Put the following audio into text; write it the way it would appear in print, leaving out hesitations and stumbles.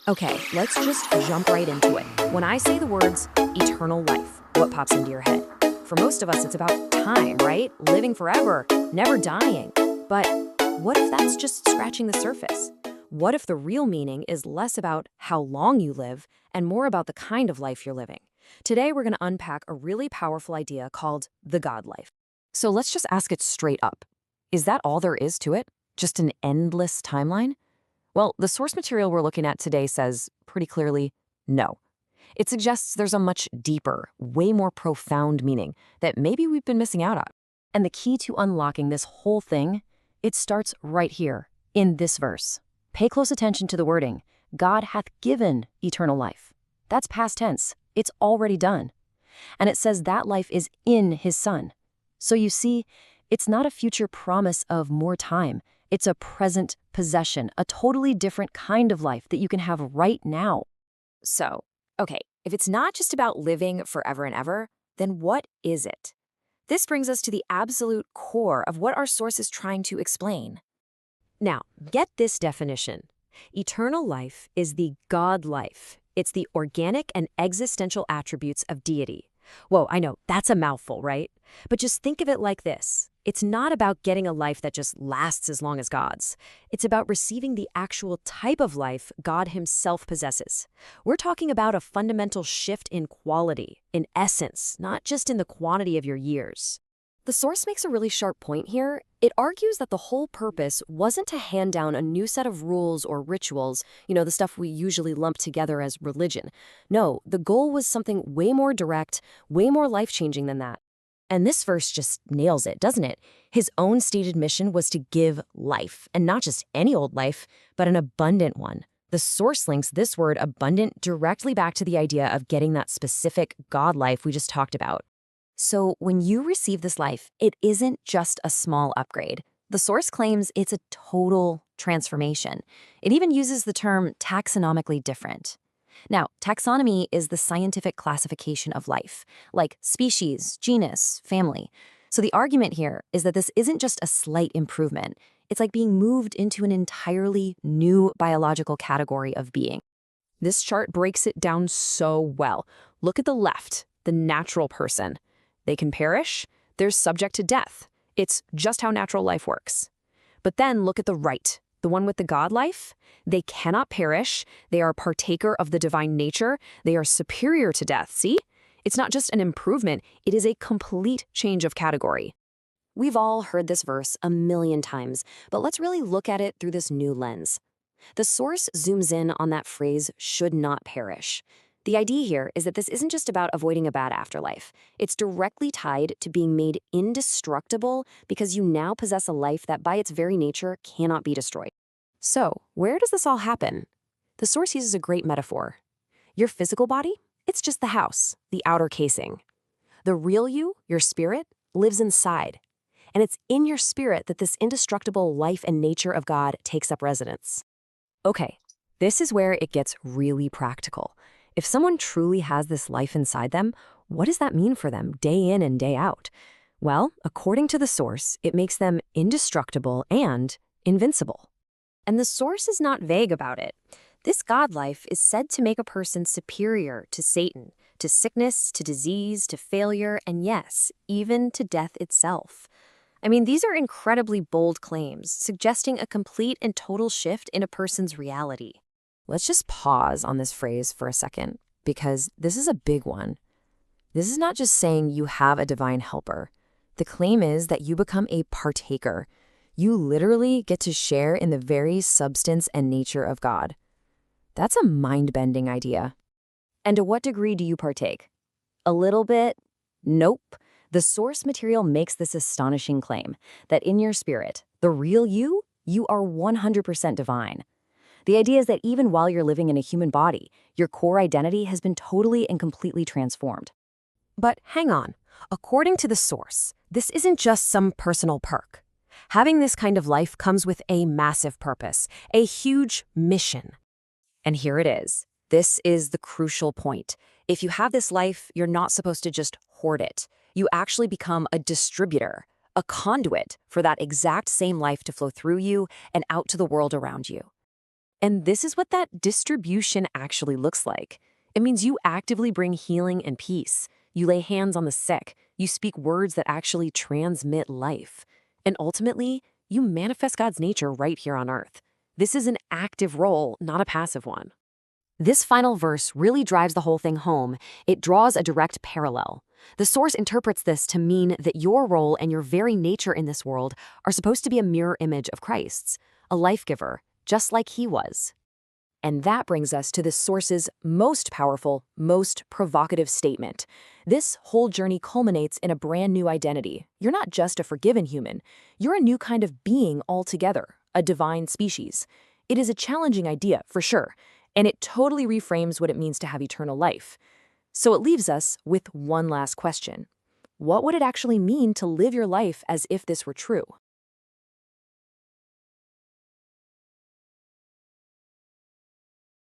Okay, let's just jump right into it. When I say the words eternal life, what pops into your head? For most of us, it's about time, right? Living forever, never dying. But what if that's just scratching the surface? What if the real meaning is less about how long you live and more about the kind of life you're living? Today, we're going to unpack a really powerful idea called the God life. So let's just ask it straight up. Is that all there is to it? Just an endless timeline? Well, the source material we're looking at today says pretty clearly, no. It suggests there's a much deeper, way more profound meaning that maybe we've been missing out on. And the key to unlocking this whole thing, it starts right here, in this verse. Pay close attention to the wording, God hath given eternal life. That's past tense. It's already done. And it says that life is in his Son. So you see, it's not a future promise of more time. It's a present possession, a totally different kind of life that you can have right now. So, okay, if it's not just about living forever and ever, then what is it? This brings us to the absolute core of what our source is trying to explain. Now, get this definition. Eternal life is the God life. It's the organic and existential attributes of deity. Whoa, I know, that's a mouthful, right? But just think of it like this. It's not about getting a life that just lasts as long as God's. It's about receiving the actual type of life God himself possesses. We're talking about a fundamental shift in quality, in essence, not just in the quantity of your years. The source makes a really sharp point here. It argues that the whole purpose wasn't to hand down a new set of rules or rituals, the stuff we usually lump together as religion. No, the goal was something way more direct, way more life-changing than that. And this verse just nails it, doesn't it? His own stated mission was to give life, and not just any old life, but an abundant one. The source links this word abundant directly back to the idea of getting that specific God life we just talked about. So when you receive this life, it isn't just a small upgrade. The source claims it's a total transformation. It even uses the term taxonomically different. Now, taxonomy is the scientific classification of life, like species, genus, family. So the argument here is that this isn't just a slight improvement. It's like being moved into an entirely new biological category of being. This chart breaks it down so well. Look at the left, the natural person. They can perish. They're subject to death. It's just how natural life works. But then look at the right, the one with the God life. They cannot perish. They are partaker of the divine nature. They are superior to death. See? It's not just an improvement. It is a complete change of category. We've all heard this verse a million times, but let's really look at it through this new lens. The source zooms in on that phrase, should not perish. The idea here is that this isn't just about avoiding a bad afterlife. It's directly tied to being made indestructible because you now possess a life that by its very nature cannot be destroyed. So, where does this all happen? The source uses a great metaphor. Your physical body, it's just the house, the outer casing. The real you, your spirit, lives inside. And it's in your spirit that this indestructible life and nature of God takes up residence. Okay, this is where it gets really practical. If someone truly has this life inside them, what does that mean for them day in and day out? Well, according to the source, it makes them indestructible and invincible. And the source is not vague about it. This God life is said to make a person superior to Satan, to sickness, to disease, to failure, and yes, even to death itself. I mean, these are incredibly bold claims, suggesting a complete and total shift in a person's reality. Let's just pause on this phrase for a second, because this is a big one. This is not just saying you have a divine helper. The claim is that you become a partaker. You literally get to share in the very substance and nature of God. That's a mind-bending idea. And to what degree do you partake? A little bit? Nope. The source material makes this astonishing claim that in your spirit, the real you are 100% divine. The idea is that even while you're living in a human body, your core identity has been totally and completely transformed. But hang on. According to the source, this isn't just some personal perk. Having this kind of life comes with a massive purpose, a huge mission. And here it is. This is the crucial point. If you have this life, you're not supposed to just hoard it. You actually become a distributor, a conduit for that exact same life to flow through you and out to the world around you. And this is what that distribution actually looks like. It means you actively bring healing and peace. You lay hands on the sick. You speak words that actually transmit life. And ultimately, you manifest God's nature right here on earth. This is an active role, not a passive one. This final verse really drives the whole thing home. It draws a direct parallel. The source interprets this to mean that your role and your very nature in this world are supposed to be a mirror image of Christ's, a life giver, just like he was. And that brings us to the source's most powerful, most provocative statement. This whole journey culminates in a brand new identity. You're not just a forgiven human. You're a new kind of being altogether, a divine species. It is a challenging idea, for sure, and it totally reframes what it means to have eternal life. So it leaves us with one last question. What would it actually mean to live your life as if this were true?